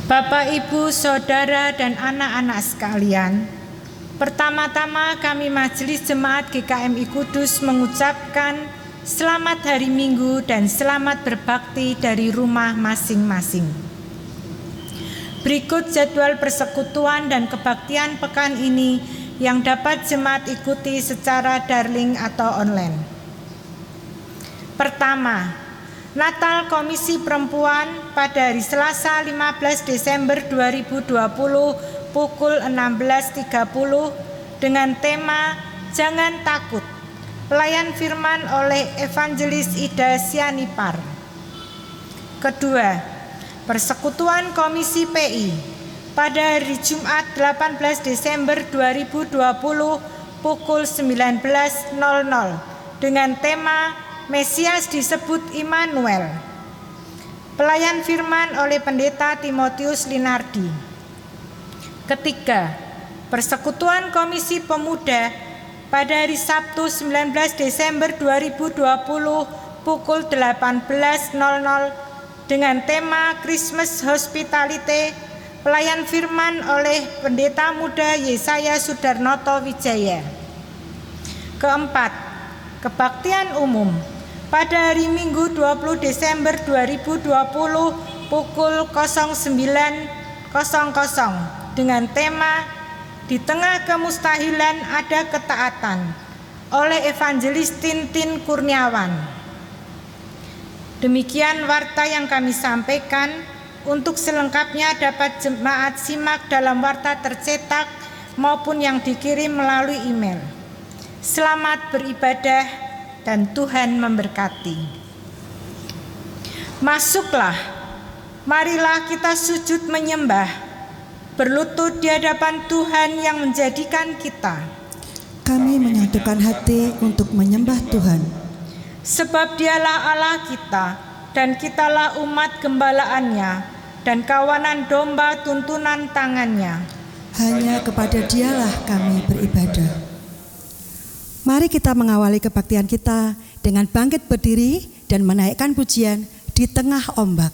Bapak, Ibu, Saudara, dan anak-anak sekalian, pertama-tama kami Majelis Jemaat GKMI Kudus mengucapkan selamat hari Minggu dan selamat berbakti dari rumah masing-masing. Berikut jadwal persekutuan dan kebaktian pekan ini yang dapat jemaat ikuti secara daring atau online. Pertama, Natal Komisi Perempuan pada hari Selasa 15 Desember 2020 pukul 16.30 dengan tema Jangan Takut. Pelayan firman oleh Evangelis Ida Sianipar. Kedua, Persekutuan Komisi PI pada hari Jumat 18 Desember 2020 pukul 19.00 dengan tema Mesias disebut Immanuel. Pelayan firman oleh Pendeta Timotius Linardi. Ketiga, Persekutuan Komisi Pemuda pada hari Sabtu 19 Desember 2020 pukul 18.00 dengan tema Christmas Hospitality. Pelayan firman oleh Pendeta Muda Yesaya Sudarnoto Wijaya. Keempat, Kebaktian Umum pada hari Minggu 20 Desember 2020 pukul 09.00 dengan tema Di Tengah Kemustahilan Ada Ketaatan oleh Evangelis Tintin Kurniawan. Demikian warta yang kami sampaikan. Untuk selengkapnya dapat jemaat simak dalam warta tercetak maupun yang dikirim melalui email. Selamat beribadah dan Tuhan memberkati. Masuklah, marilah kita sujud menyembah, berlutut di hadapan Tuhan yang menjadikan kita. Kami menyatukan hati untuk menyembah Tuhan. Sebab Dialah Allah kita, dan kitalah umat gembalaannya, dan kawanan domba tuntunan tangannya. Hanya kepada Dialah kami beribadah. Mari kita mengawali kebaktian kita dengan bangkit berdiri dan menaikkan pujian di tengah ombak.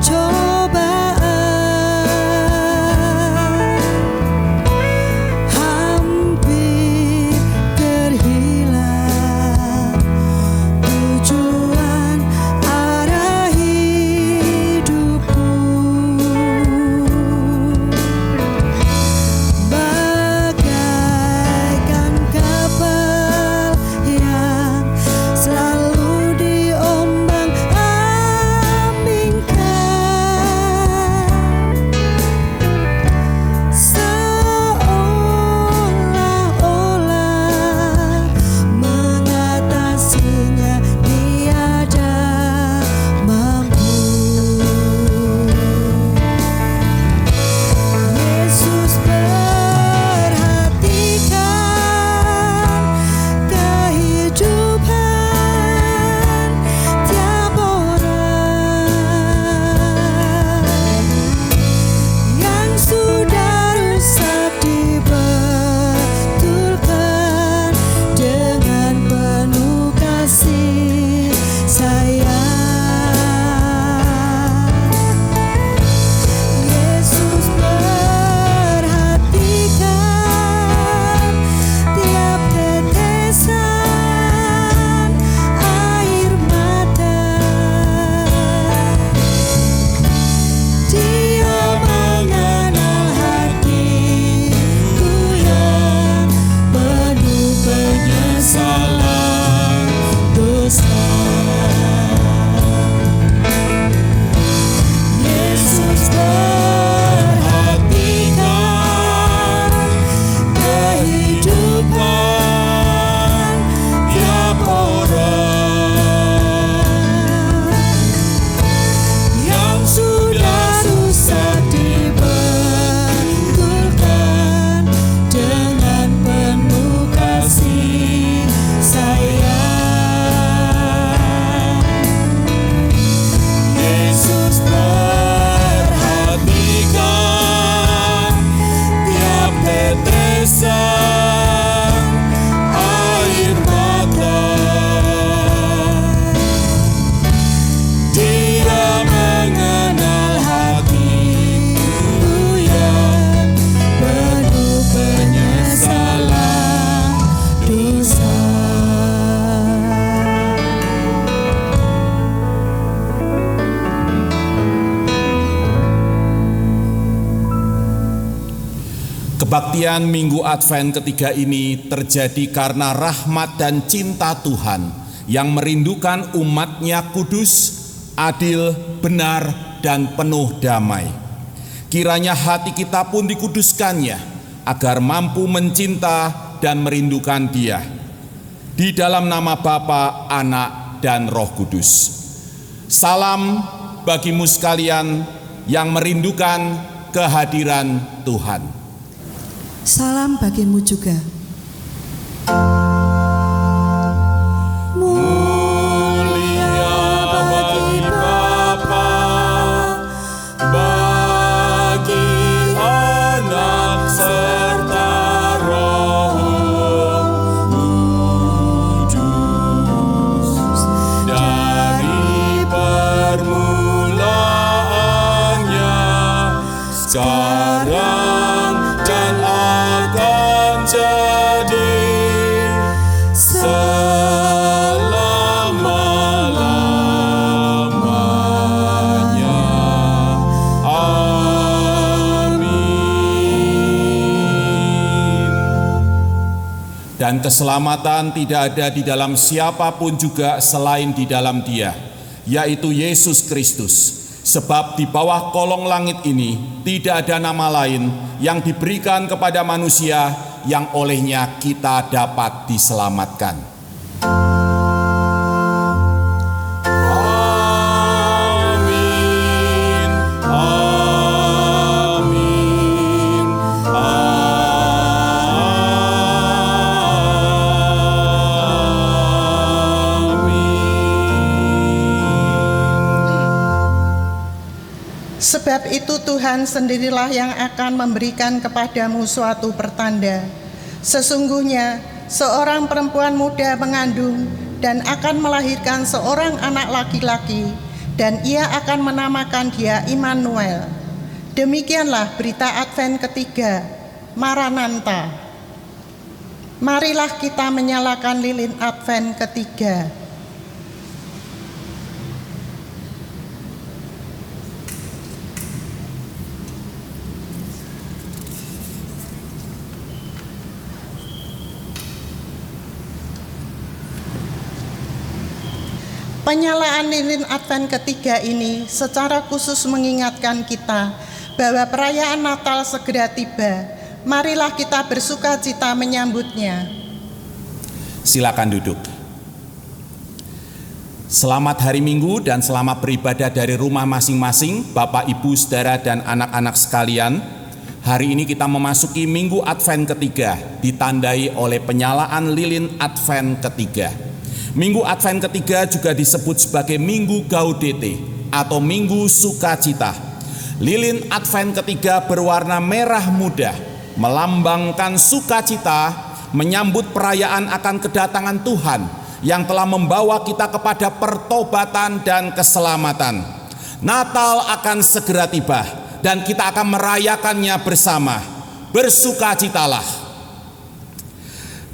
Pencobaan Kebaktian Minggu Advent ketiga ini terjadi karena rahmat dan cinta Tuhan yang merindukan umatnya kudus, adil, benar, dan penuh damai. Kiranya hati kita pun dikuduskannya agar mampu mencinta dan merindukan Dia. Di dalam nama Bapa, Anak, dan Roh Kudus. Salam bagimu sekalian yang merindukan kehadiran Tuhan. Salam bagimu juga. Mulia bagi Bapa, bagi Anak serta Roh Kudus, dari permulaannya, sekarang dan akan jadi selama-lamanya. Amin. Dan keselamatan tidak ada di dalam siapapun juga selain di dalam Dia, yaitu Yesus Kristus. Sebab di bawah kolong langit ini tidak ada nama lain yang diberikan kepada manusia yang olehnya kita dapat diselamatkan. Amin, amin, Sebab itu Tuhan sendirilah yang akan memberikan kepadamu suatu pertanda. Sesungguhnya seorang perempuan muda mengandung dan akan melahirkan seorang anak laki-laki, dan ia akan menamakan dia Immanuel. Demikianlah berita Advent ketiga, Maranatha. Marilah kita menyalakan lilin Advent ketiga. Penyalaan lilin Advent ketiga ini secara khusus mengingatkan kita bahwa perayaan Natal segera tiba. Marilah kita bersukacita menyambutnya. Silakan duduk. Selamat hari Minggu dan selamat beribadah dari rumah masing-masing, Bapak, Ibu, Saudara, dan anak-anak sekalian. Hari ini kita memasuki Minggu Advent ketiga, ditandai oleh penyalaan lilin Advent ketiga. Minggu Advent ketiga juga disebut sebagai Minggu Gaudete atau Minggu Sukacita. Lilin Advent ketiga berwarna merah muda, melambangkan sukacita, menyambut perayaan akan kedatangan Tuhan yang telah membawa kita kepada pertobatan dan keselamatan. Natal akan segera tiba dan kita akan merayakannya bersama. Bersukacitalah.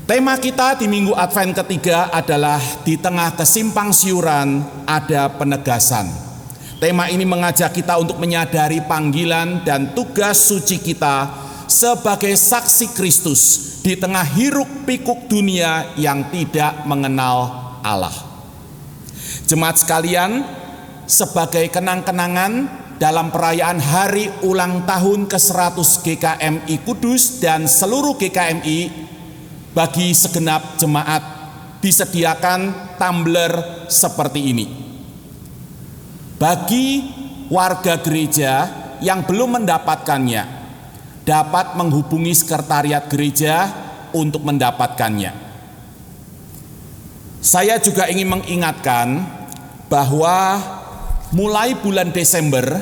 Tema kita di Minggu Advent ketiga adalah di tengah kesimpang siuran ada penegasan. Tema ini mengajak kita untuk menyadari panggilan dan tugas suci kita sebagai saksi Kristus di tengah hiruk pikuk dunia yang tidak mengenal Allah. Jemaat sekalian, sebagai kenang-kenangan dalam perayaan hari ulang tahun ke-100 GKMI Kudus dan seluruh GKMI, bagi segenap jemaat disediakan tumbler seperti ini. Bagi warga gereja yang belum mendapatkannya, dapat menghubungi sekretariat gereja untuk mendapatkannya. Saya juga ingin mengingatkan bahwa mulai bulan Desember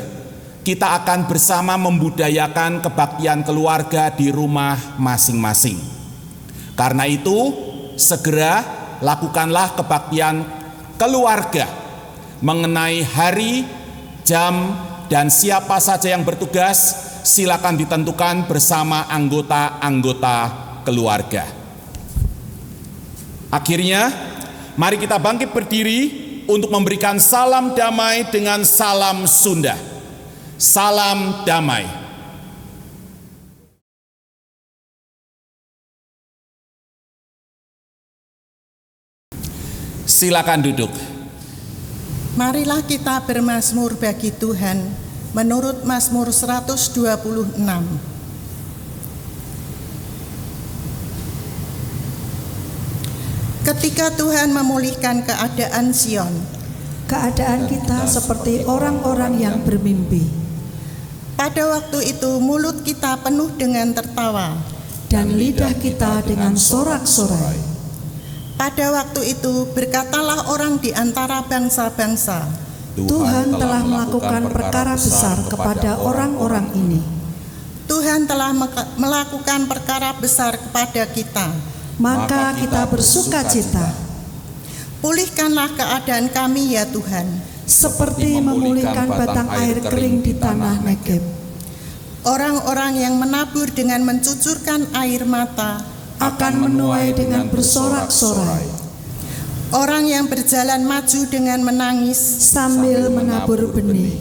kita akan bersama membudayakan kebaktian keluarga di rumah masing-masing. Karena itu, segera lakukanlah kebaktian keluarga mengenai hari, jam, dan siapa saja yang bertugas. Silakan ditentukan bersama anggota-anggota keluarga. Akhirnya, mari kita bangkit berdiri untuk memberikan salam damai dengan salam Sunda. Salam damai. Silakan duduk. Marilah kita bermazmur bagi Tuhan menurut Mazmur 126. Ketika Tuhan memulihkan keadaan Sion, keadaan kita seperti orang-orang yang bermimpi. Pada waktu itu mulut kita penuh dengan tertawa, dan lidah kita dengan sorak-sorai. Pada waktu itu berkatalah orang di antara bangsa-bangsa, Tuhan telah melakukan perkara besar kepada orang-orang ini. Tuhan telah melakukan perkara besar kepada kita, maka kita bersuka cita. Pulihkanlah keadaan kami ya Tuhan, seperti memulihkan batang air kering di tanah Negeb. Orang-orang yang menabur dengan mencucurkan air mata akan menuai dengan bersorak-sorai. Orang yang berjalan maju dengan menangis sambil menabur benih,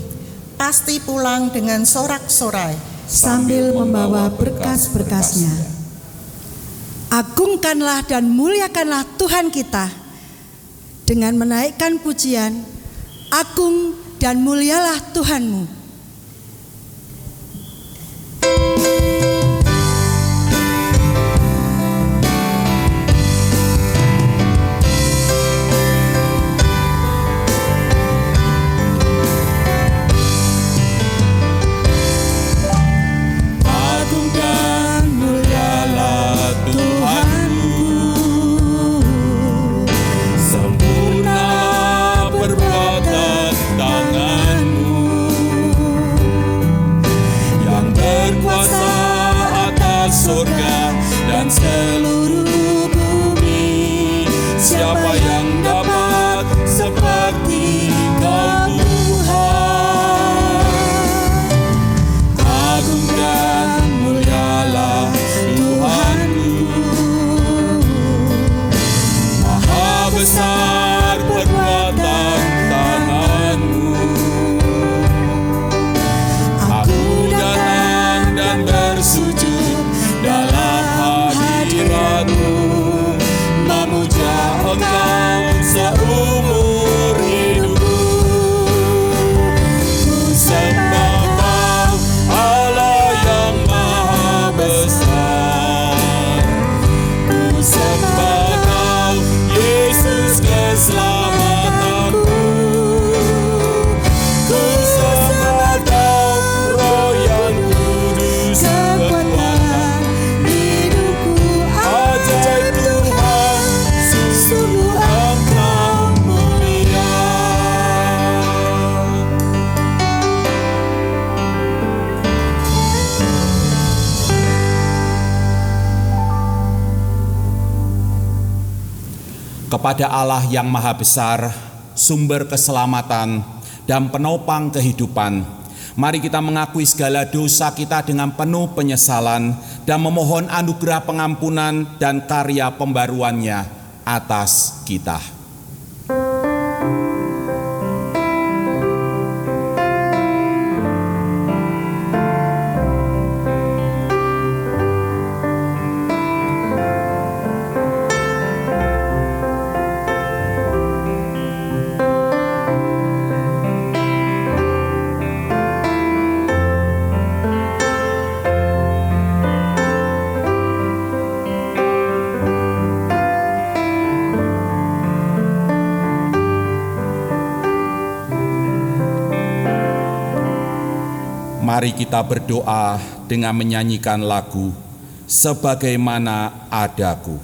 pasti pulang dengan sorak-sorai sambil membawa berkas-berkasnya. Agungkanlah dan muliakanlah Tuhan kita dengan menaikkan pujian, agung dan mulialah Tuhanmu. Seluruh bumi, siapa yang dapat seperti Kau Tuhan? Agung dan mulialah Tuhanku, maha besar perbuatan tangan-Mu. Aku datang dan bersujud dalam hadirat-Mu, memuja Engkau seumur hidupku. Ku sembah Kau, Allah yang maha besar. Ku sembah Kau, Yesus keselamatanku. Ku sembah Kau, Roh yang kudus kekuatan hidupku. Ajaib Tuhan, sungguh Engkau mulia. Kepada Allah yang maha besar, sumber keselamatan dan penopang kehidupan, mari kita mengakui segala dosa kita dengan penuh penyesalan dan memohon anugerah pengampunan dan karya pembaruannya atas kita. Mari kita berdoa dengan menyanyikan lagu Sebagaimana Adaku.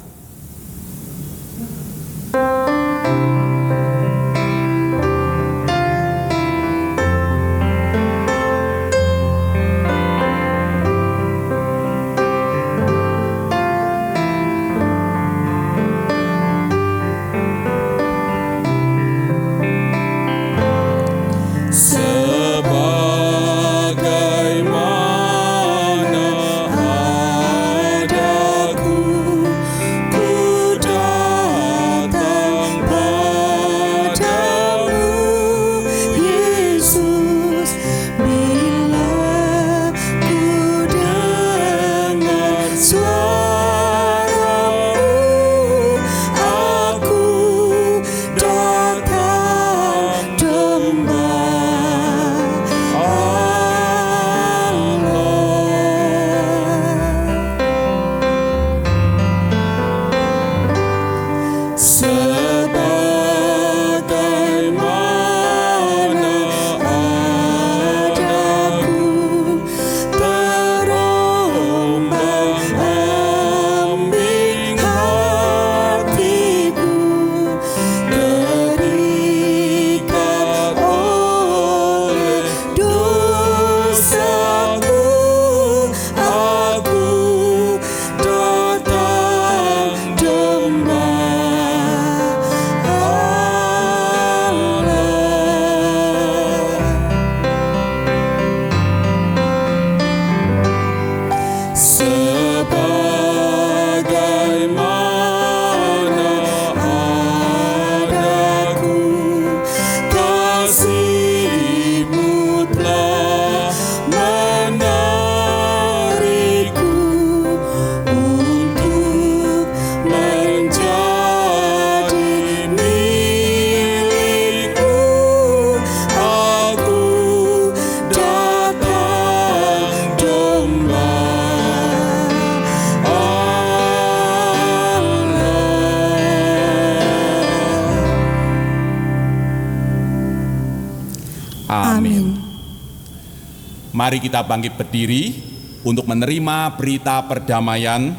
Mari kita bangkit berdiri untuk menerima berita perdamaian.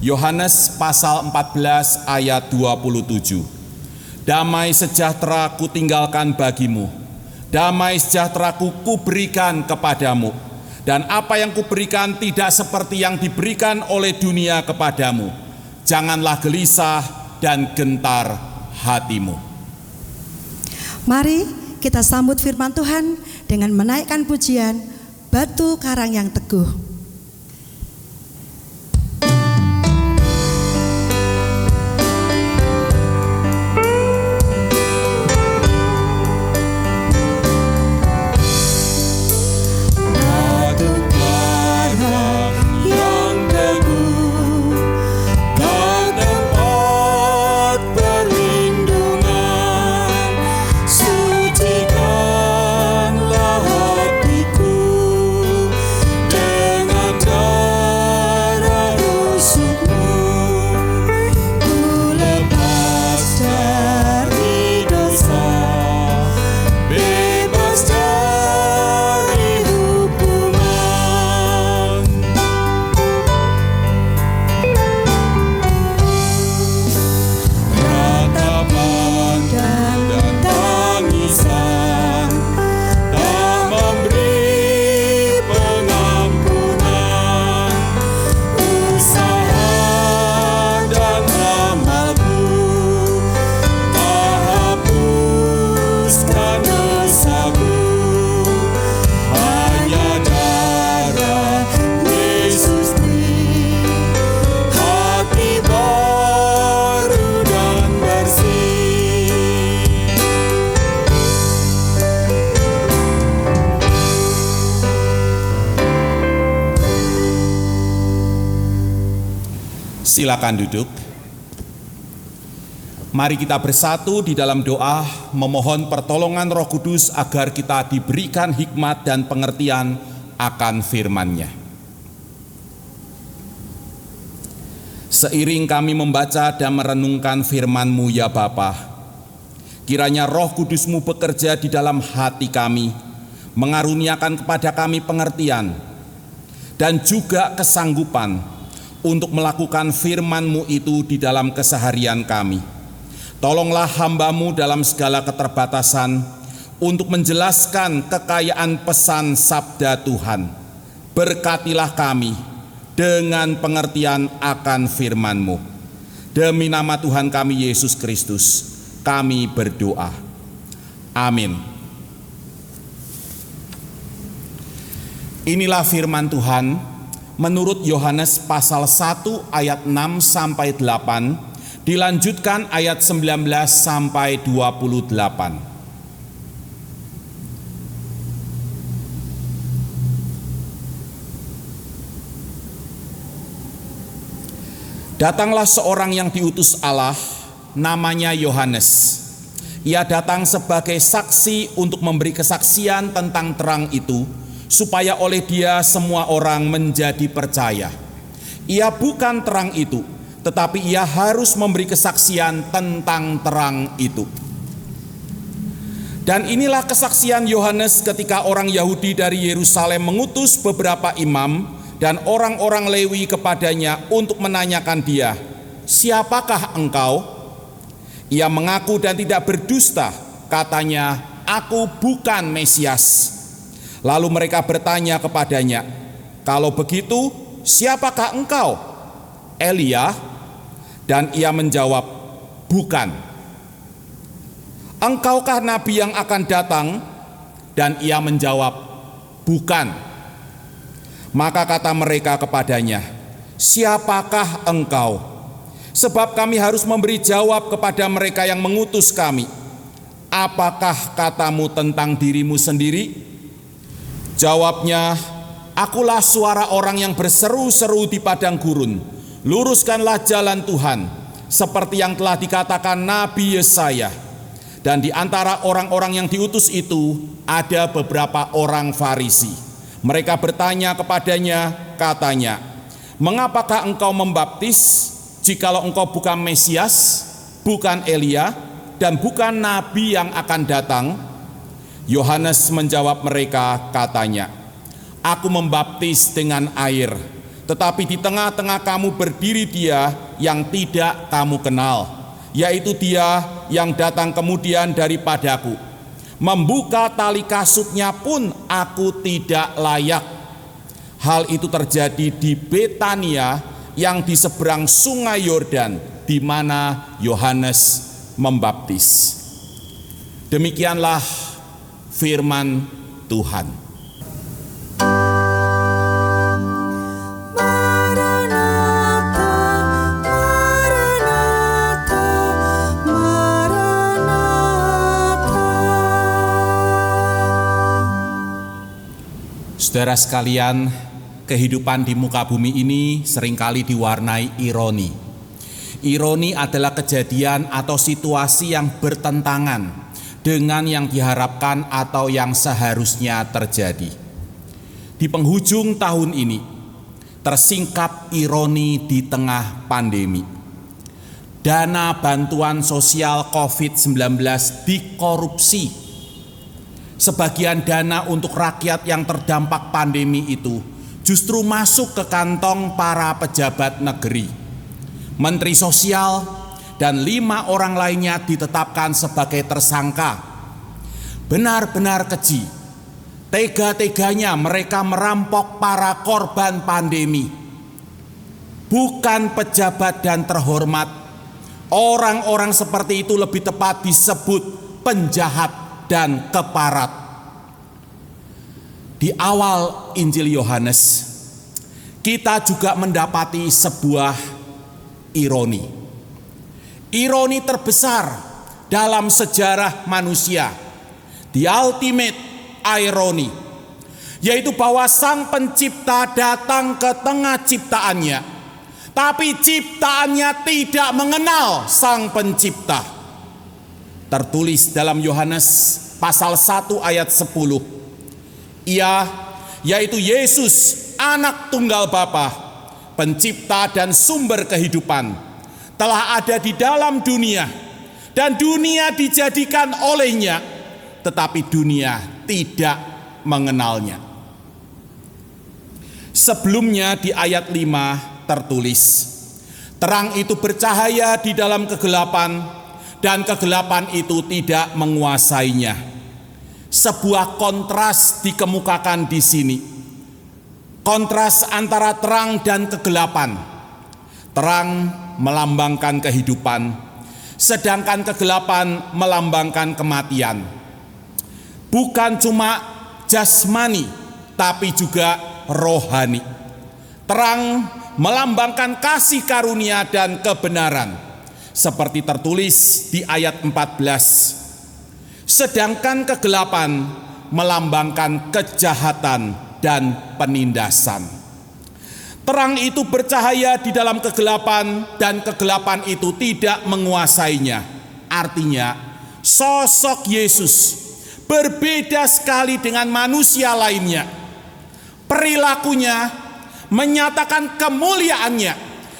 Yohanes pasal 14 ayat 27. Damai sejahtera kutinggalkan bagimu, damai sejahtera kuberikan kepadamu, dan apa yang kuberikan tidak seperti yang diberikan oleh dunia kepadamu. Janganlah gelisah dan gentar hatimu. Mari kita sambut firman Tuhan dengan menaikkan pujian Batu Karang yang Teguh. Silakan duduk. Mari kita bersatu di dalam doa memohon pertolongan Roh Kudus agar kita diberikan hikmat dan pengertian akan firman-Nya. Seiring kami membaca dan merenungkan firman-Mu ya Bapa, kiranya Roh Kudus-Mu bekerja di dalam hati kami, mengaruniakan kepada kami pengertian dan juga kesanggupan untuk melakukan firman-Mu itu di dalam keseharian kami. Tolonglah hamba-Mu dalam segala keterbatasan untuk menjelaskan kekayaan pesan sabda Tuhan. Berkatilah kami dengan pengertian akan firman-Mu. Demi nama Tuhan kami Yesus Kristus, kami berdoa. Amin. Inilah firman Tuhan menurut Yohanes pasal 1 ayat 6 sampai 8, dilanjutkan ayat 19 sampai 28. Datanglah seorang yang diutus Allah, namanya Yohanes. Ia datang sebagai saksi untuk memberi kesaksian tentang terang itu, supaya oleh dia semua orang menjadi percaya. Ia bukan terang itu, tetapi ia harus memberi kesaksian tentang terang itu. Dan inilah kesaksian Yohanes ketika orang Yahudi dari Yerusalem mengutus beberapa imam dan orang-orang Lewi kepadanya untuk menanyakan dia, "Siapakah engkau?" Ia mengaku dan tidak berdusta, katanya, "Aku bukan Mesias." Lalu mereka bertanya kepadanya, "Kalau begitu, siapakah engkau?" "Elia." Dan ia menjawab, "Bukan." "Engkaukah nabi yang akan datang?" Dan ia menjawab, "Bukan." Maka kata mereka kepadanya, "Siapakah engkau? Sebab kami harus memberi jawab kepada mereka yang mengutus kami. Apakah katamu tentang dirimu sendiri?" Jawabnya, "Akulah suara orang yang berseru-seru di padang gurun, luruskanlah jalan Tuhan, seperti yang telah dikatakan Nabi Yesaya." Dan di antara orang-orang yang diutus itu ada beberapa orang Farisi. Mereka bertanya kepadanya, katanya, "Mengapakah engkau membaptis, jikalau engkau bukan Mesias, bukan Elia, dan bukan Nabi yang akan datang?" Yohanes menjawab mereka, katanya, Aku membaptis dengan air, tetapi di tengah-tengah kamu berdiri Dia yang tidak kamu kenal, yaitu Dia yang datang kemudian daripadaku. Membuka tali kasutnya pun aku tidak layak. Hal itu terjadi di Betania yang di seberang sungai Yordan, di mana Yohanes membaptis. Demikianlah firman Tuhan. Saudara sekalian, kehidupan di muka bumi ini seringkali diwarnai ironi. Ironi adalah kejadian atau situasi yang bertentangan dengan yang diharapkan atau yang seharusnya terjadi. Di penghujung tahun ini, tersingkap ironi di tengah pandemi. Dana bantuan sosial COVID-19 dikorupsi. Sebagian dana untuk rakyat yang terdampak pandemi itu justru masuk ke kantong para pejabat negeri. Menteri Sosial dan 5 orang lainnya ditetapkan sebagai tersangka. Benar-benar keji. Tega-teganya mereka merampok para korban pandemi. Bukan pejabat dan terhormat. Orang-orang seperti itu lebih tepat disebut penjahat dan keparat. Di awal Injil Yohanes, kita juga mendapati sebuah ironi. Ironi terbesar dalam sejarah manusia, the ultimate irony, yaitu bahwa Sang Pencipta datang ke tengah ciptaannya, tapi ciptaannya tidak mengenal Sang Pencipta. Tertulis dalam Yohanes pasal 1 ayat 10. Ia, yaitu Yesus, anak tunggal Bapa, pencipta dan sumber kehidupan, telah ada di dalam dunia, dan dunia dijadikan olehnya, tetapi dunia tidak mengenalnya. Sebelumnya di ayat 5 tertulis, terang itu bercahaya di dalam kegelapan, dan kegelapan itu tidak menguasainya. Sebuah kontras dikemukakan di sini. Kontras antara terang dan kegelapan. Terang melambangkan kehidupan, sedangkan kegelapan melambangkan kematian. Bukan cuma jasmani, tapi juga rohani. Terang melambangkan kasih karunia dan kebenaran, seperti tertulis di ayat 14. Sedangkan kegelapan melambangkan kejahatan dan penindasan. Terang itu bercahaya di dalam kegelapan, dan kegelapan itu tidak menguasainya. Artinya, sosok Yesus berbeda sekali dengan manusia lainnya. Perilakunya menyatakan kemuliaannya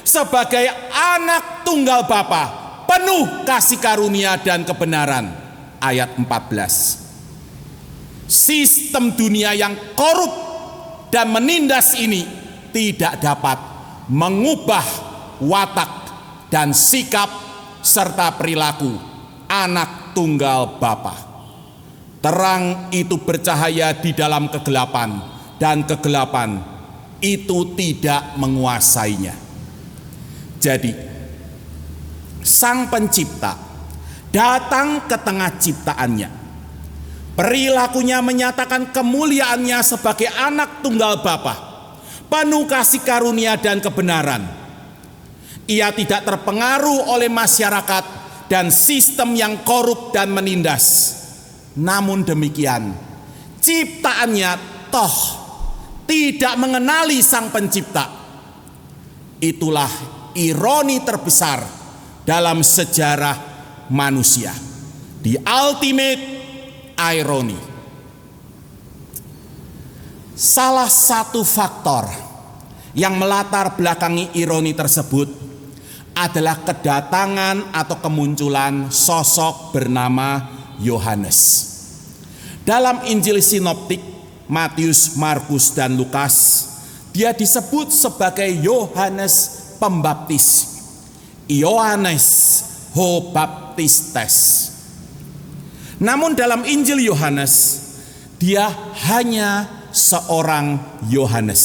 sebagai anak tunggal Bapa, penuh kasih karunia dan kebenaran. Ayat 14. Sistem dunia yang korup dan menindas ini tidak dapat mengubah watak dan sikap serta perilaku anak tunggal Bapa. Terang itu bercahaya di dalam kegelapan, dan kegelapan itu tidak menguasainya. Jadi, Sang Pencipta datang ke tengah ciptaannya. Perilakunya menyatakan kemuliaannya sebagai anak tunggal Bapa, penuh kasih karunia dan kebenaran. Ia tidak terpengaruh oleh masyarakat dan sistem yang korup dan menindas. Namun demikian, ciptaannya toh tidak mengenali Sang Pencipta. Itulah ironi terbesar dalam sejarah manusia, the ultimate irony. Salah satu faktor yang melatar belakangi ironi tersebut adalah kedatangan atau kemunculan sosok bernama Yohanes. Dalam Injil Sinoptik Matius, Markus, dan Lukas, dia disebut sebagai Yohanes Pembaptis. Ioannes ho baptistes. Namun dalam Injil Yohanes, dia hanya seorang Yohanes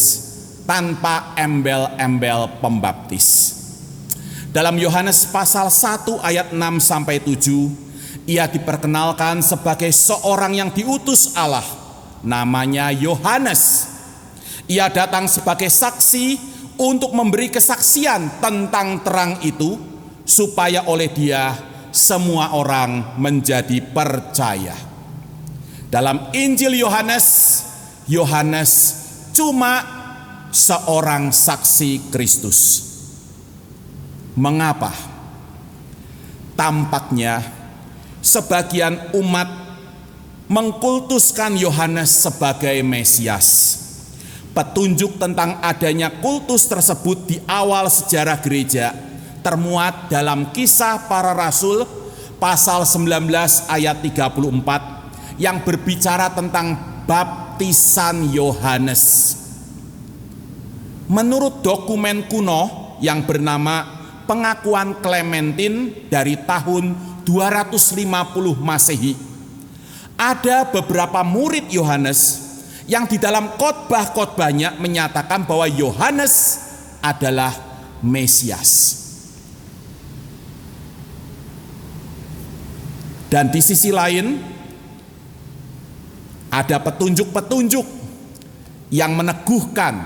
tanpa embel-embel pembaptis. Dalam Yohanes pasal 1 ayat 6 sampai 7, ia diperkenalkan sebagai seorang yang diutus Allah, namanya Yohanes. Ia datang sebagai saksi untuk memberi kesaksian tentang terang itu, supaya oleh dia semua orang menjadi percaya. Dalam Injil Yohanes, Yohanes cuma seorang saksi Kristus. Mengapa? Tampaknya sebagian umat mengkultuskan Yohanes sebagai Mesias. Petunjuk tentang adanya kultus tersebut di awal sejarah gereja termuat dalam Kisah Para Rasul pasal 19 ayat 34 yang berbicara tentang baptisan Yohanes. Menurut dokumen kuno yang bernama Pengakuan Clementine dari tahun 250 Masehi, ada beberapa murid Yohanes yang di dalam khotbah-khotbahnya menyatakan bahwa Yohanes adalah Mesias. Dan di sisi lain, ada petunjuk-petunjuk yang meneguhkan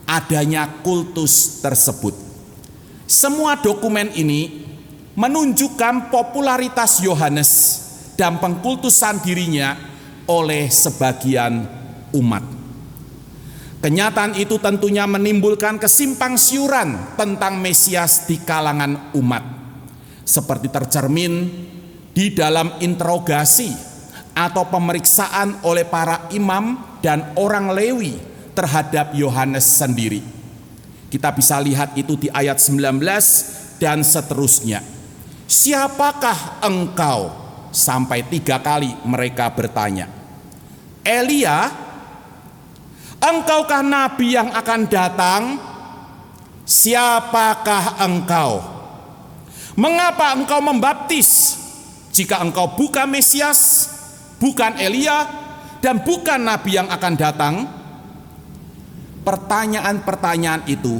adanya kultus tersebut. Semua dokumen ini menunjukkan popularitas Yohanes dan pengkultusan dirinya oleh sebagian umat. Kenyataan itu tentunya menimbulkan kesimpangsiuran tentang Mesias di kalangan umat, seperti tercermin di dalam interogasi atau pemeriksaan oleh para imam dan orang Lewi terhadap Yohanes sendiri. Kita bisa lihat itu di ayat 19 dan seterusnya. Siapakah engkau? Sampai 3 kali mereka bertanya. Elia? Engkaukah nabi yang akan datang? Siapakah engkau? Mengapa engkau membaptis jika engkau bukan Mesias, bukan Elia, dan bukan nabi yang akan datang? Pertanyaan-pertanyaan itu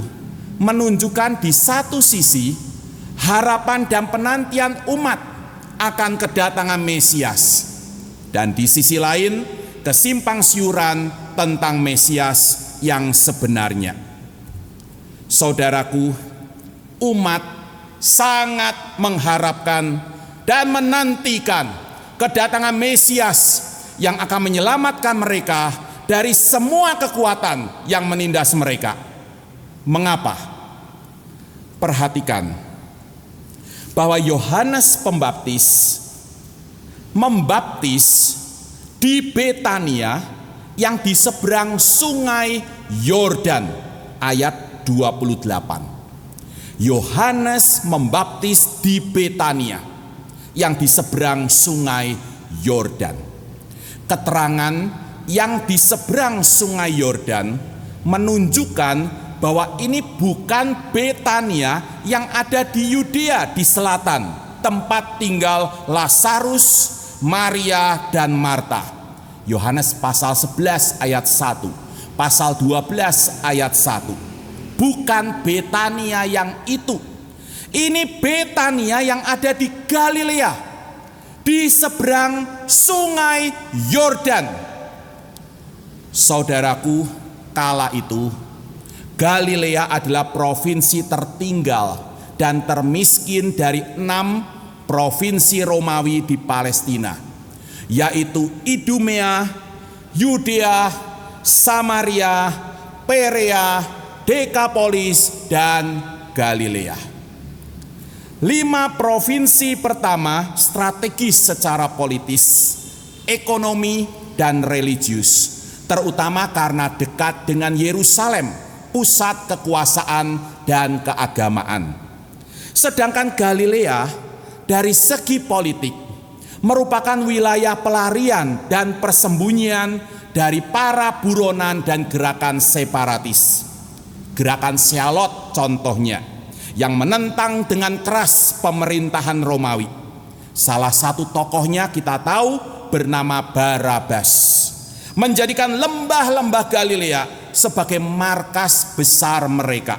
menunjukkan di satu sisi harapan dan penantian umat akan kedatangan Mesias, dan di sisi lain kesimpangsiuran tentang Mesias yang sebenarnya. Saudaraku, umat sangat mengharapkan dan menantikan kedatangan Mesias yang akan menyelamatkan mereka dari semua kekuatan yang menindas mereka. Mengapa? Perhatikan bahwa Yohanes Pembaptis membaptis di Betania yang di seberang sungai Yordan, ayat 28. Yohanes membaptis di Betania yang di seberang sungai Yordan. Keterangan yang di seberang sungai Yordan menunjukkan bahwa ini bukan Betania yang ada di Yudea di selatan, tempat tinggal Lazarus, Maria, dan Marta. Yohanes pasal 11 ayat 1, pasal 12 ayat 1. Bukan Betania yang itu. Ini Betania yang ada di Galilea, di seberang sungai Yordan. Saudaraku, kala itu Galilea adalah provinsi tertinggal dan termiskin dari 6 provinsi Romawi di Palestina, yaitu Idumea, Yudea, Samaria, Perea, Dekapolis, dan Galilea. 5 provinsi pertama strategis secara politis, ekonomi, dan religius, terutama karena dekat dengan Yerusalem, pusat kekuasaan dan keagamaan. Sedangkan Galilea dari segi politik merupakan wilayah pelarian dan persembunyian dari para buronan dan gerakan separatis. Gerakan Sialot contohnya, yang menentang dengan keras pemerintahan Romawi. Salah satu tokohnya kita tahu bernama Barabas, menjadikan lembah-lembah Galilea sebagai markas besar mereka.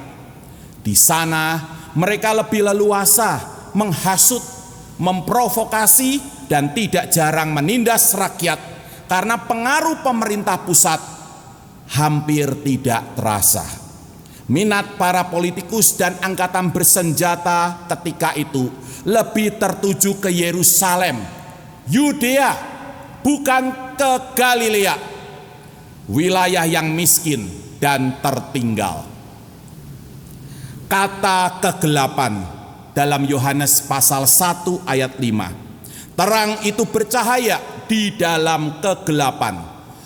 Di sana mereka lebih leluasa menghasut, memprovokasi, dan tidak jarang menindas rakyat karena pengaruh pemerintah pusat hampir tidak terasa. Minat para politikus dan angkatan bersenjata ketika itu lebih tertuju ke Yerusalem, Yudea, bukan ke Galilea, wilayah yang miskin dan tertinggal. Kata kegelapan dalam Yohanes pasal 1 ayat 5. Terang itu bercahaya di dalam kegelapan.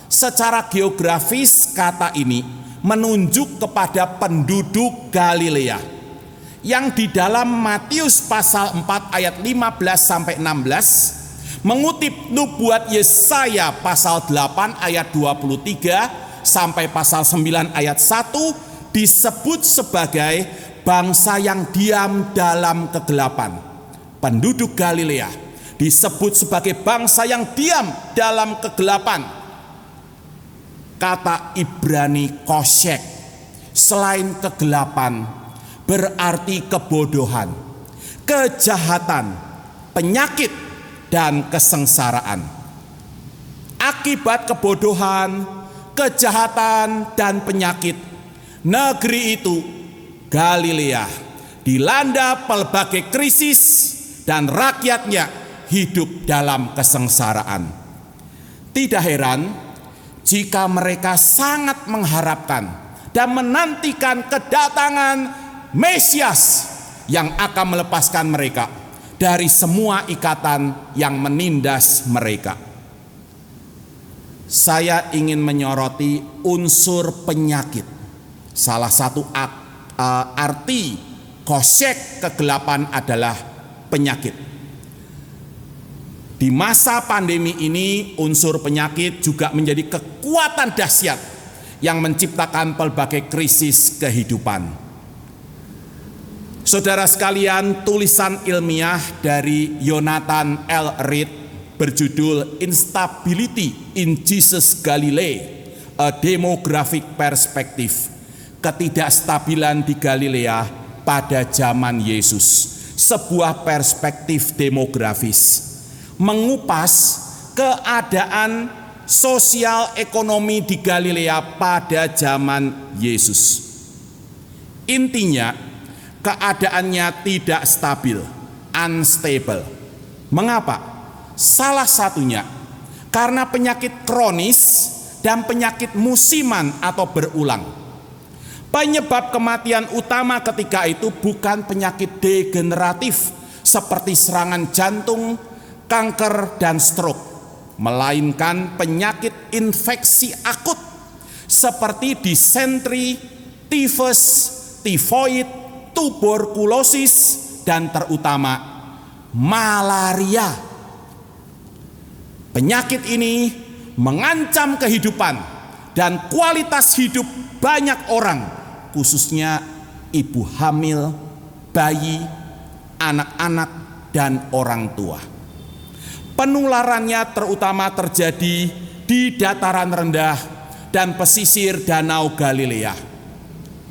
Secara geografis kata ini menunjuk kepada penduduk Galilea yang di dalam Matius pasal 4 ayat 15 sampai 16 mengutip nubuat Yesaya pasal 8 ayat 23 sampai pasal 9 ayat 1 disebut sebagai bangsa yang diam dalam kegelapan. Penduduk Galilea disebut sebagai bangsa yang diam dalam kegelapan. Kata Ibrani koshek selain kegelapan berarti kebodohan, kejahatan, penyakit, dan kesengsaraan. Akibat kebodohan, kejahatan, dan penyakit, negeri itu, Galilea, dilanda pelbagai krisis dan rakyatnya hidup dalam kesengsaraan. Tidak heran jika mereka sangat mengharapkan dan menantikan kedatangan Mesias yang akan melepaskan mereka dari semua ikatan yang menindas mereka. Saya ingin menyoroti unsur penyakit. Salah satu arti koshek kegelapan adalah penyakit. Di masa pandemi ini unsur penyakit juga menjadi kekuatan dahsyat yang menciptakan pelbagai krisis kehidupan. Saudara sekalian, tulisan ilmiah dari Jonathan L. Reed berjudul Instability in Jesus Galilee, A Demographic Perspective, ketidakstabilan di Galilea pada zaman Yesus, sebuah perspektif demografis, mengupas keadaan sosial ekonomi di Galilea pada zaman Yesus. Intinya, keadaannya tidak stabil, unstable. Mengapa? Salah satunya karena penyakit kronis dan penyakit musiman atau berulang. Penyebab kematian utama ketika itu bukan penyakit degeneratif seperti serangan jantung, kanker, dan stroke, melainkan penyakit infeksi akut seperti disentri, tifus, tifoid, tuberkulosis, dan terutama malaria. Penyakit ini mengancam kehidupan dan kualitas hidup banyak orang, khususnya ibu hamil, bayi, anak-anak, dan orang tua. Penularannya terutama terjadi di dataran rendah dan pesisir Danau Galilea.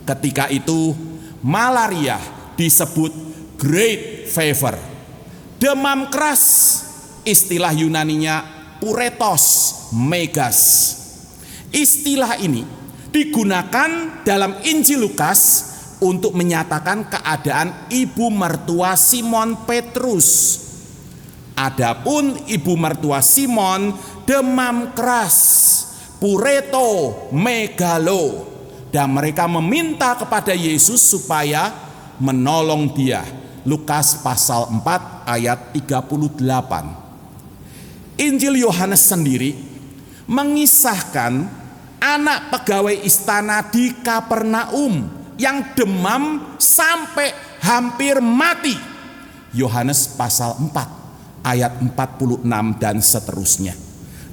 Ketika itu malaria disebut Great Fever. Demam keras, istilah Yunaninya Puretos megas. Istilah ini digunakan dalam Injil Lukas untuk menyatakan keadaan ibu mertua Simon Petrus. Adapun ibu mertua Simon demam keras, pureto megalo, dan mereka meminta kepada Yesus supaya menolong dia. Lukas pasal 4 ayat 38. Injil Yohanes sendiri mengisahkan anak pegawai istana di Kapernaum yang demam sampai hampir mati. Yohanes pasal 4 ayat 46 dan seterusnya.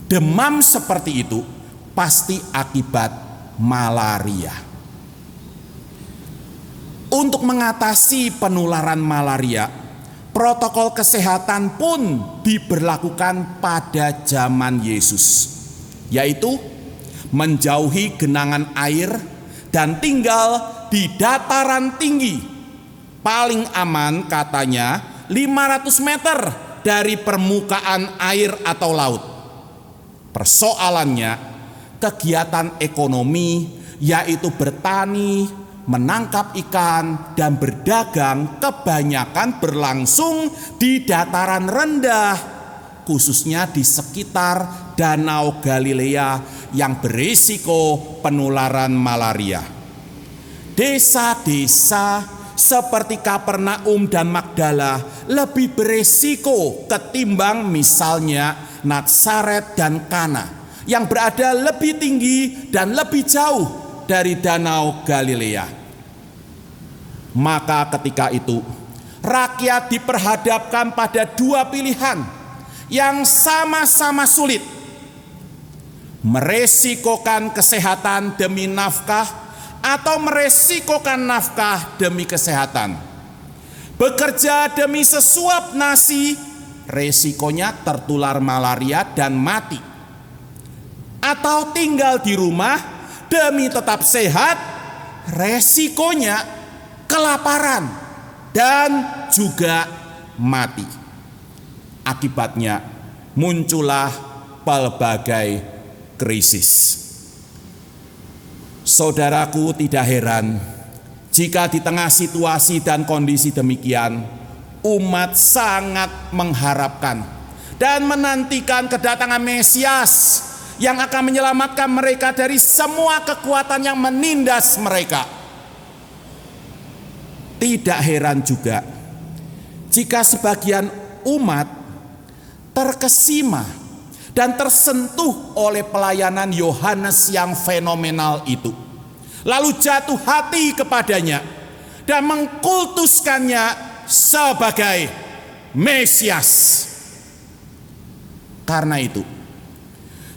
Demam seperti itu pasti akibat malaria. Untuk mengatasi penularan malaria, protokol kesehatan pun diberlakukan pada zaman Yesus, yaitu menjauhi genangan air dan tinggal di dataran tinggi. Paling aman katanya 500 meter dari permukaan air atau laut. Persoalannya, kegiatan ekonomi yaitu bertani, menangkap ikan, dan berdagang kebanyakan berlangsung di dataran rendah, khususnya di sekitar Danau Galilea yang berisiko penularan malaria. Desa-desa seperti Kapernaum dan Magdala lebih berisiko ketimbang misalnya Nazaret dan Kana yang berada lebih tinggi dan lebih jauh dari Danau Galilea. Maka ketika itu rakyat diperhadapkan pada dua pilihan yang sama-sama sulit. Meresikokan kesehatan demi nafkah atau meresikokan nafkah demi kesehatan. Bekerja demi sesuap nasi, resikonya tertular malaria dan mati. Atau tinggal di rumah demi tetap sehat, resikonya kelaparan dan juga mati. Akibatnya muncullah pelbagai krisis. Saudaraku, tidak heran jika di tengah situasi dan kondisi demikian, umat sangat mengharapkan dan menantikan kedatangan Mesias yang akan menyelamatkan mereka dari semua kekuatan yang menindas mereka. Tidak heran juga jika sebagian umat terkesima dan tersentuh oleh pelayanan Yohanes yang fenomenal itu, lalu jatuh hati kepadanya dan mengkultuskannya sebagai Mesias. Karena itu,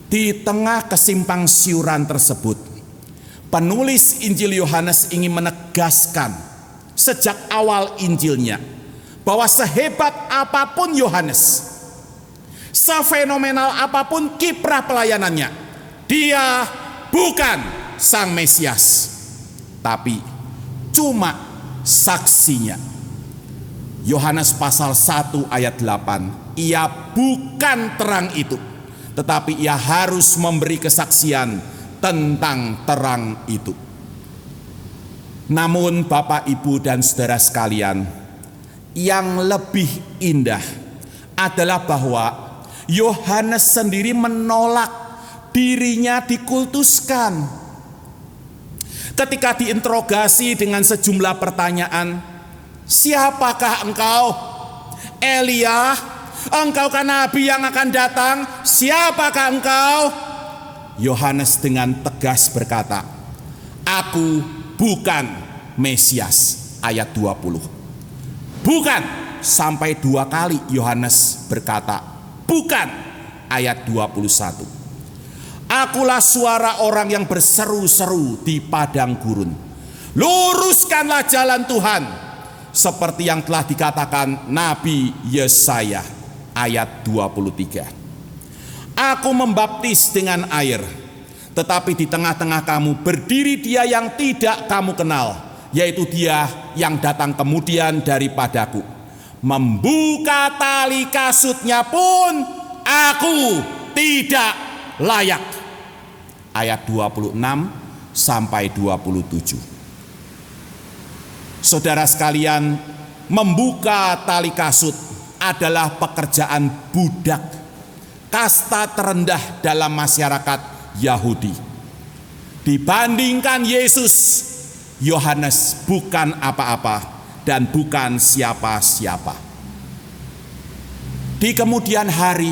di tengah kesimpangsiuran tersebut, penulis Injil Yohanes ingin menegaskan sejak awal Injilnya bahwa sehebat apapun Yohanes, sefenomenal apapun kiprah pelayanannya, dia bukan Sang Mesias, tapi cuma saksinya. Yohanes pasal 1 ayat 8, ia bukan terang itu, tetapi ia harus memberi kesaksian tentang terang itu. Namun Bapak, Ibu, dan saudara sekalian, yang lebih indah adalah bahwa Yohanes sendiri menolak dirinya dikultuskan. Ketika diinterogasi dengan sejumlah pertanyaan, siapakah engkau? Elia? Engkaukah nabi yang akan datang? Siapakah engkau? Yohanes dengan tegas berkata, aku bukan Mesias. Ayat 20. Bukan, sampai 2 kali Yohanes berkata bukan. Ayat 21. Akulah suara orang yang berseru-seru di padang gurun, luruskanlah jalan Tuhan, seperti yang telah dikatakan Nabi Yesaya. Ayat 23. Aku membaptis dengan air, tetapi di tengah-tengah kamu berdiri dia yang tidak kamu kenal, yaitu dia yang datang kemudian daripadaku. Membuka tali kasutnya pun aku tidak layak. Ayat 26 sampai 27. Saudara sekalian, membuka tali kasut adalah pekerjaan budak, kasta terendah dalam masyarakat Yahudi. Dibandingkan Yesus, Yohanes bukan apa-apa dan bukan siapa-siapa. Di kemudian hari,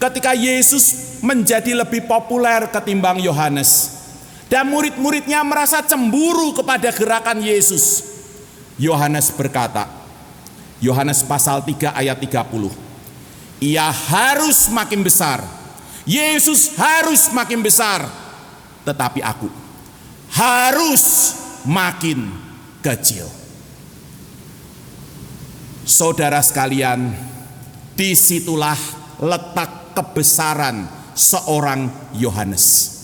ketika Yesus menjadi lebih populer ketimbang Yohanes, dan murid-muridnya merasa cemburu kepada gerakan Yesus, Yohanes berkata, Yohanes pasal 3 ayat 30, ia harus makin besar, Yesus harus makin besar, tetapi aku harus makin kecil. Saudara sekalian, disitulah letak kebesaran seorang Yohanes.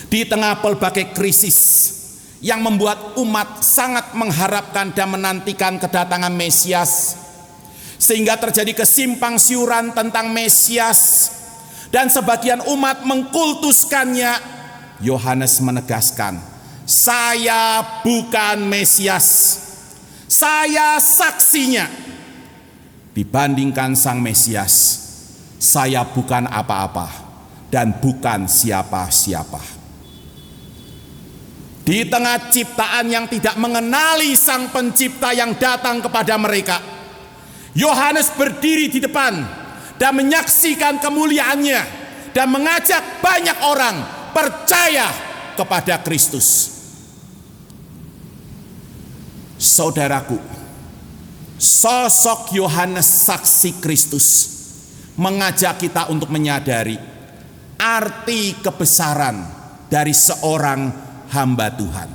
Di tengah pelbagai krisis yang membuat umat sangat mengharapkan dan menantikan kedatangan Mesias, sehingga terjadi kesimpang siuran tentang Mesias dan sebagian umat mengkultuskannya, Yohanes menegaskan, saya bukan Mesias, saya saksinya. Dibandingkan sang Mesias, saya bukan apa-apa dan bukan siapa-siapa. Di tengah ciptaan yang tidak mengenali sang pencipta yang datang kepada mereka, Yohanes berdiri di depan dan menyaksikan kemuliaannya dan mengajak banyak orang percaya kepada Kristus. Saudaraku, sosok Yohanes saksi Kristus mengajak kita untuk menyadari arti kebesaran dari seorang hamba Tuhan.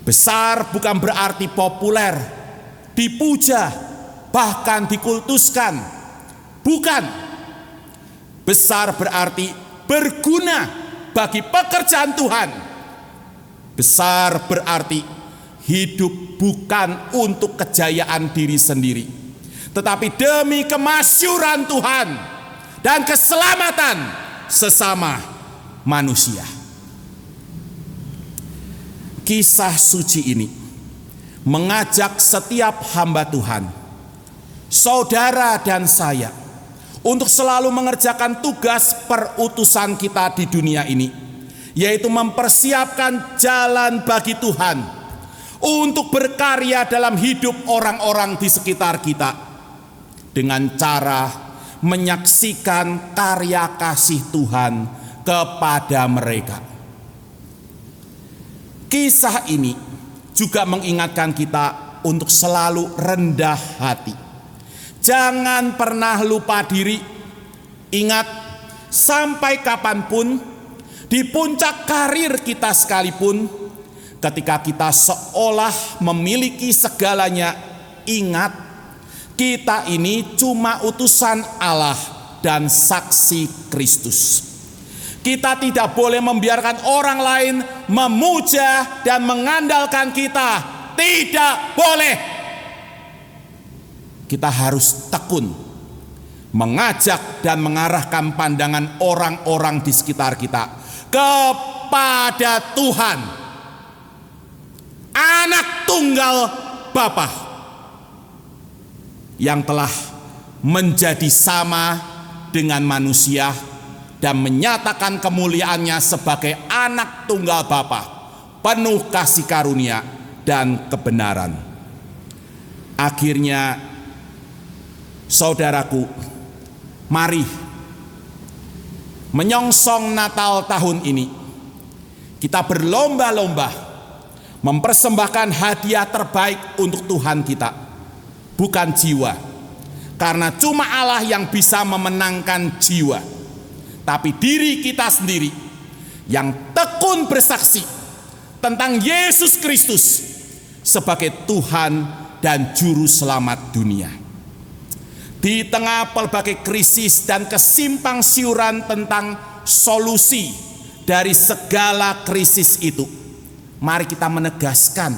Besar bukan berarti populer, dipuja, bahkan dikultuskan. Bukan. Besar berarti berguna bagi pekerjaan Tuhan. Besar berarti hidup bukan untuk kejayaan diri sendiri, tetapi demi kemasyuran Tuhan dan keselamatan sesama manusia. Kisah suci ini mengajak setiap hamba Tuhan, saudara dan saya, untuk selalu mengerjakan tugas perutusan kita di dunia ini, yaitu mempersiapkan jalan bagi Tuhan untuk berkarya dalam hidup orang-orang di sekitar kita dengan cara menyaksikan karya kasih Tuhan kepada mereka. Kisah ini juga mengingatkan kita untuk selalu rendah hati. Jangan pernah lupa diri. Ingat, sampai kapanpun, di puncak karir kita sekalipun, ketika kita seolah memiliki segalanya, ingat, kita ini cuma utusan Allah dan saksi Kristus. Kita tidak boleh membiarkan orang lain memuja dan mengandalkan kita. Tidak boleh. Kita harus tekun mengajak dan mengarahkan pandangan orang-orang di sekitar kita kepada Tuhan, anak tunggal Bapa, yang telah menjadi sama dengan manusia dan menyatakan kemuliaannya sebagai anak tunggal Bapa, penuh kasih karunia dan kebenaran. Akhirnya, saudaraku, mari menyongsong Natal tahun ini, kita berlomba-lomba mempersembahkan hadiah terbaik untuk Tuhan kita, bukan jiwa, karena cuma Allah yang bisa memenangkan jiwa, tapi diri kita sendiri yang tekun bersaksi tentang Yesus Kristus sebagai Tuhan dan Juru Selamat dunia. Di tengah pelbagai krisis dan kesimpang siuran tentang solusi dari segala krisis itu, mari kita menegaskan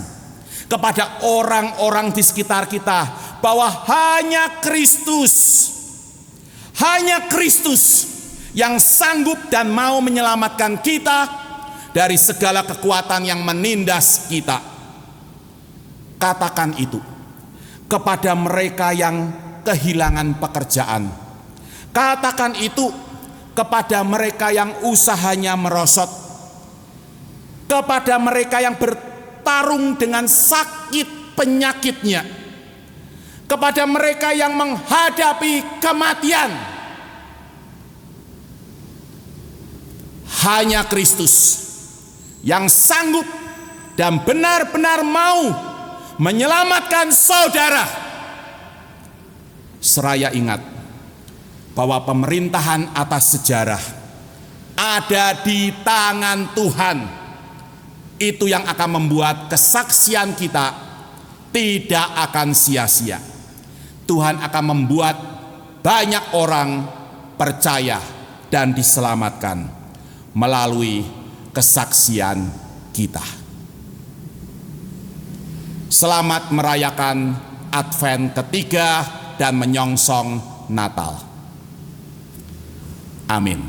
kepada orang-orang di sekitar kita bahwa hanya Kristus yang sanggup dan mau menyelamatkan kita dari segala kekuatan yang menindas kita. Katakan itu kepada mereka yang kehilangan pekerjaan. Katakan itu kepada mereka yang usahanya merosot, kepada mereka yang bertarung dengan sakit penyakitnya, kepada mereka yang menghadapi kematian. Hanya Kristus yang sanggup dan benar-benar mau menyelamatkan saudara. Seraya ingat bahwa pemerintahan atas sejarah ada di tangan Tuhan. Itu yang akan membuat kesaksian kita tidak akan sia-sia. Tuhan akan membuat banyak orang percaya dan diselamatkan melalui kesaksian kita. Selamat merayakan Advent ketiga dan menyongsong Natal. Amin.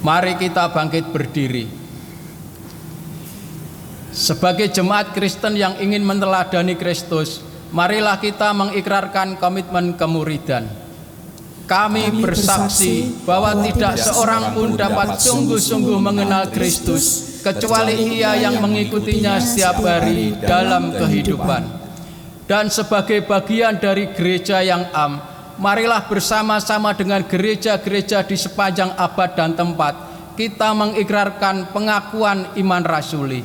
Mari kita bangkit berdiri. Sebagai jemaat Kristen yang ingin meneladani Kristus, marilah kita mengikrarkan komitmen kemuridan. Kami bersaksi bahwa tidak seorang pun dapat sungguh-sungguh mengenal Kristus kecuali ia yang mengikutinya setiap hari dalam kehidupan. Dan sebagai bagian dari gereja yang am, marilah bersama-sama dengan gereja-gereja di sepanjang abad dan tempat kita mengikrarkan pengakuan iman rasuli.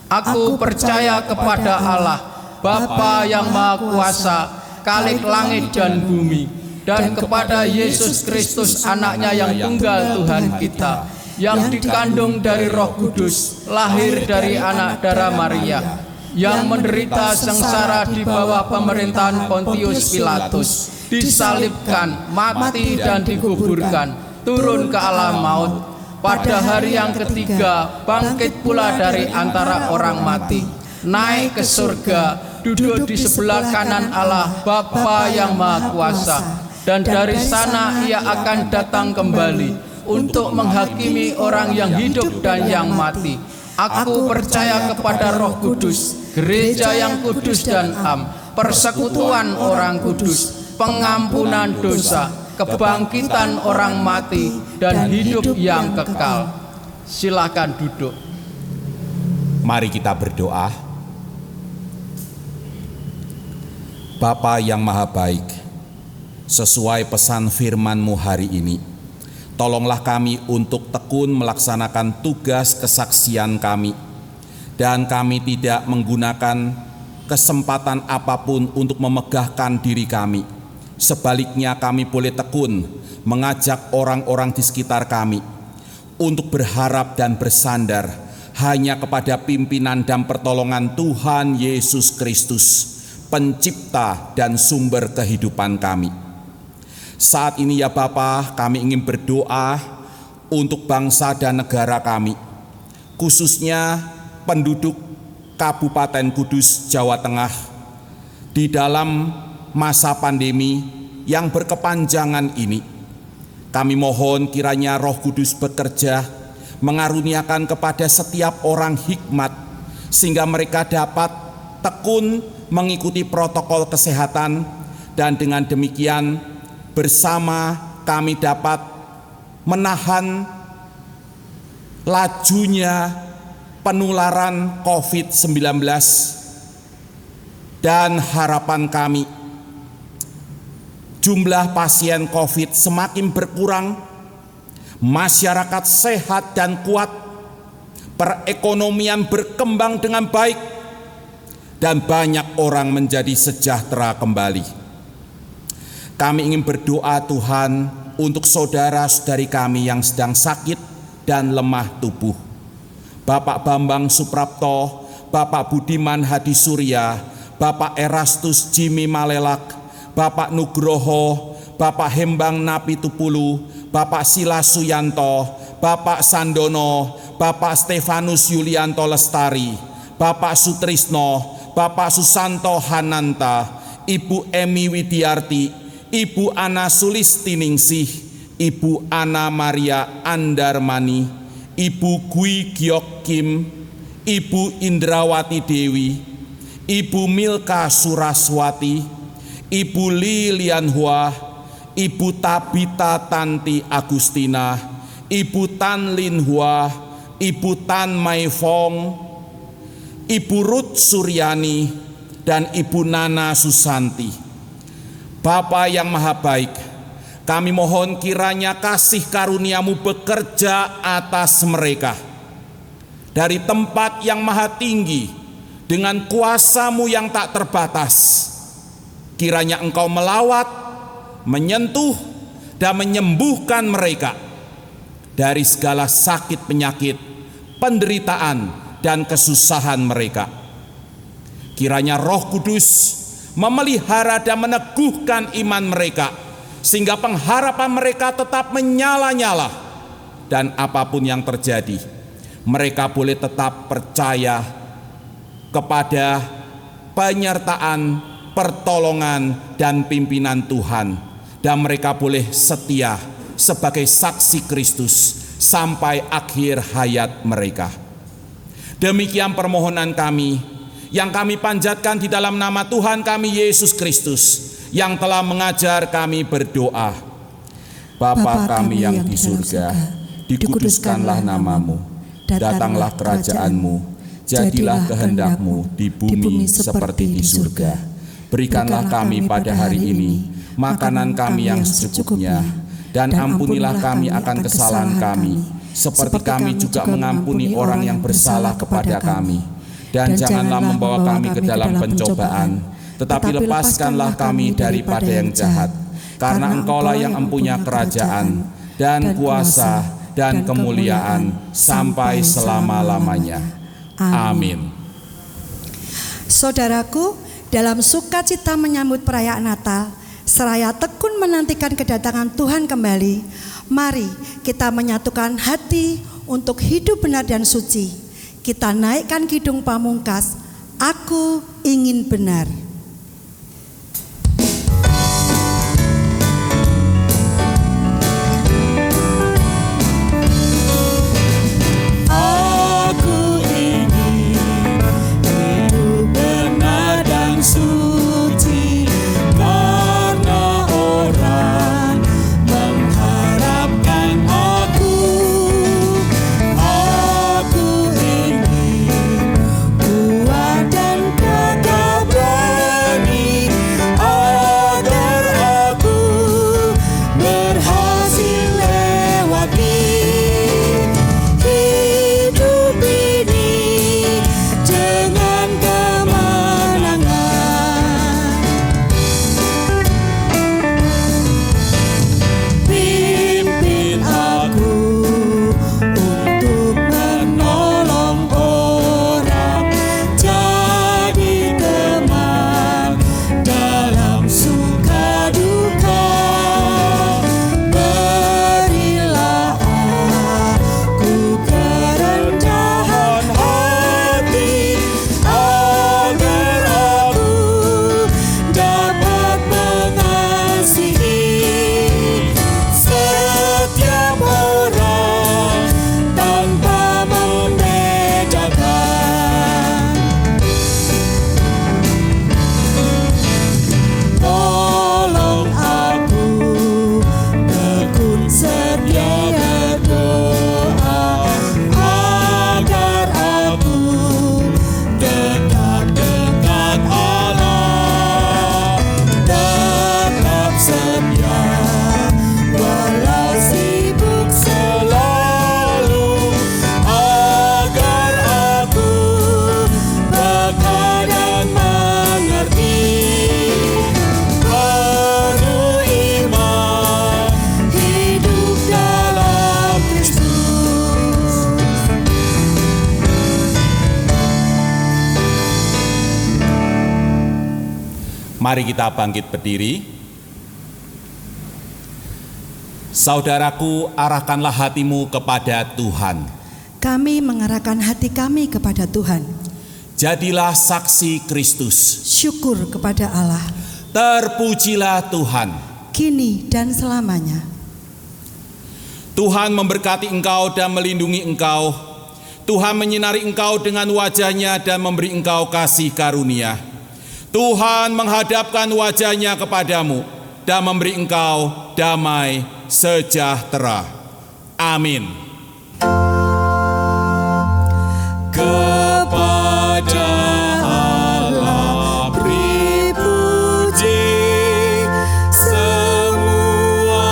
Aku percaya kepada Allah, Bapa yang Maha Kuasa, Khalik langit dan bumi, dan kepada Yesus Kristus anaknya yang tunggal Tuhan kita, yang dikandung dari Roh Kudus, lahir dari anak darah Maria, yang menderita sengsara di bawah pemerintahan Pontius Pilatus, disalibkan, mati dan dikuburkan, turun ke alam maut, pada hari yang ketiga bangkit pula dari antara orang mati, naik ke surga, duduk di sebelah kanan Allah Bapa yang Maha Kuasa, dan dari sana ia akan datang kembali untuk menghakimi orang yang hidup dan yang mati. Aku percaya kepada Roh Kudus, gereja yang kudus dan am, persekutuan orang kudus, pengampunan dosa, kebangkitan orang mati, dan hidup yang kekal. Silakan duduk. Mari kita berdoa. Bapa yang Maha Baik, sesuai pesan firman-Mu hari ini, tolonglah kami untuk tekun melaksanakan tugas kesaksian kami, dan kami tidak menggunakan kesempatan apapun untuk memegahkan diri kami. Sebaliknya kami boleh tekun mengajak orang-orang di sekitar kami untuk berharap dan bersandar hanya kepada pimpinan dan pertolongan Tuhan Yesus Kristus, Pencipta dan sumber kehidupan kami. Saat ini ya Bapa, kami ingin berdoa untuk bangsa dan negara kami, khususnya penduduk Kabupaten Kudus, Jawa Tengah, di dalam masa pandemi yang berkepanjangan ini. Kami mohon kiranya Roh Kudus bekerja, mengaruniakan kepada setiap orang hikmat, sehingga mereka dapat tekun mengikuti protokol kesehatan, dan dengan demikian bersama kami dapat menahan lajunya penularan COVID-19, dan harapan kami jumlah pasien COVID semakin berkurang, masyarakat sehat dan kuat, perekonomian berkembang dengan baik, dan banyak orang menjadi sejahtera kembali. Kami ingin berdoa Tuhan untuk saudara-saudari kami yang sedang sakit dan lemah tubuh. Bapak Bambang Suprapto, Bapak Budiman Hadi Surya, Bapak Erastus Jimmy Malelak, Bapak Nugroho, Bapak Hembang Napitupulu, Bapak Silas Suyanto, Bapak Sandono, Bapak Stefanus Yulianto Lestari, Bapak Sutrisno, Bapak Susanto Hananta, Ibu Emi Widiarti, Ibu Ana Sulistiningsih, Ibu Ana Maria Andarmani, Ibu Gwi Giok Kim, Ibu Indrawati Dewi, Ibu Milka Suraswati, Ibu Lilian Hua, Ibu Tabita Tanti Agustina, Ibu Tan Lin Hua, Ibu Tan Mai Fong, Ibu Ruth Suryani, dan Ibu Nana Susanti. Bapa yang Maha Baik, Kami mohon kiranya kasih karunia-Mu bekerja atas mereka. Dari tempat yang maha tinggi, dengan kuasa-Mu yang tak terbatas, kiranya Engkau melawat, menyentuh, dan menyembuhkan mereka dari segala sakit penyakit, penderitaan, dan kesusahan mereka. Kiranya Roh Kudus memelihara dan meneguhkan iman mereka, sehingga pengharapan mereka tetap menyala-nyala, dan apapun yang terjadi, mereka boleh tetap percaya kepada penyertaan, pertolongan, dan pimpinan Tuhan, dan mereka boleh setia sebagai saksi Kristus sampai akhir hayat mereka. Demikian permohonan kami, yang kami panjatkan di dalam nama Tuhan kami Yesus Kristus, yang telah mengajar kami berdoa. Bapa kami yang di surga, dikuduskanlah nama-Mu, datanglah kerajaan-Mu, jadilah kehendak-Mu di bumi seperti di surga. Berikanlah kami pada hari ini makanan kami yang secukupnya, dan ampunilah kami akan kesalahan kami, seperti kami juga mengampuni orang yang bersalah kepada kami. Dan janganlah membawa kami ke dalam pencobaan, tetapi lepaskanlah kami daripada yang jahat, karena Engkaulah yang mempunyai kerajaan, dan kuasa, dan kemuliaan, sampai selama-lamanya. Amin. Saudaraku, dalam sukacita menyambut perayaan Natal, seraya tekun menantikan kedatangan Tuhan kembali, mari kita menyatukan hati untuk hidup benar dan suci. Kita naikkan kidung pamungkas, Aku Ingin Benar. Mari kita bangkit berdiri. Saudaraku, arahkanlah hatimu kepada Tuhan. Kami mengarahkan hati kami kepada Tuhan. Jadilah saksi Kristus. Syukur kepada Allah. Terpujilah Tuhan. Kini dan selamanya. Tuhan memberkati engkau dan melindungi engkau. Tuhan menyinari engkau dengan wajah-Nya dan memberi engkau kasih karunia. Tuhan menghadapkan wajah-Nya kepadamu dan memberi engkau damai sejahtera. Amin. Kepada Allah beri puji, semua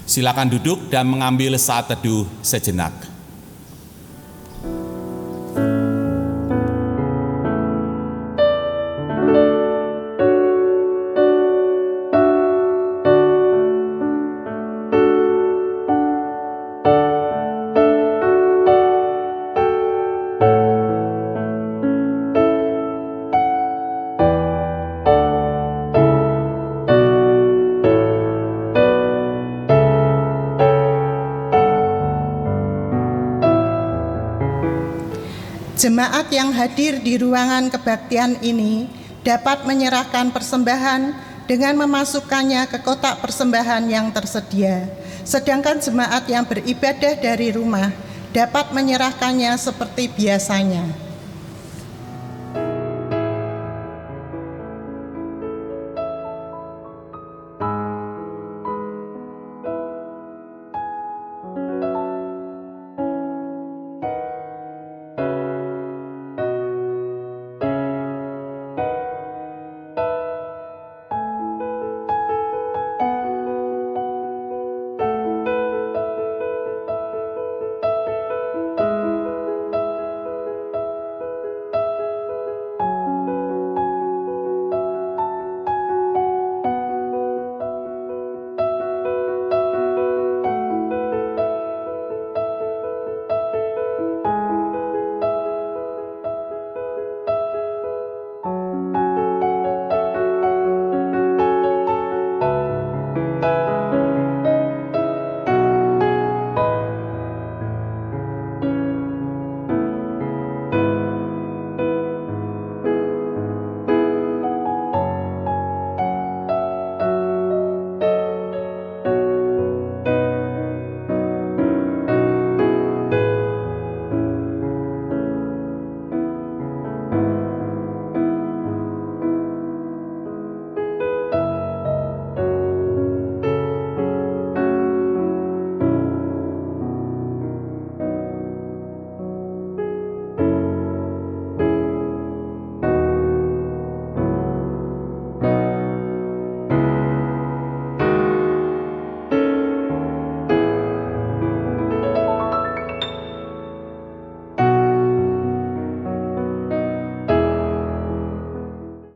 Silakan duduk dan mengambil saat teduh sejenak. Jemaat yang hadir di ruangan kebaktian ini dapat menyerahkan persembahan dengan memasukkannya ke kotak persembahan yang tersedia. Sedangkan jemaat yang beribadah dari rumah dapat menyerahkannya seperti biasanya.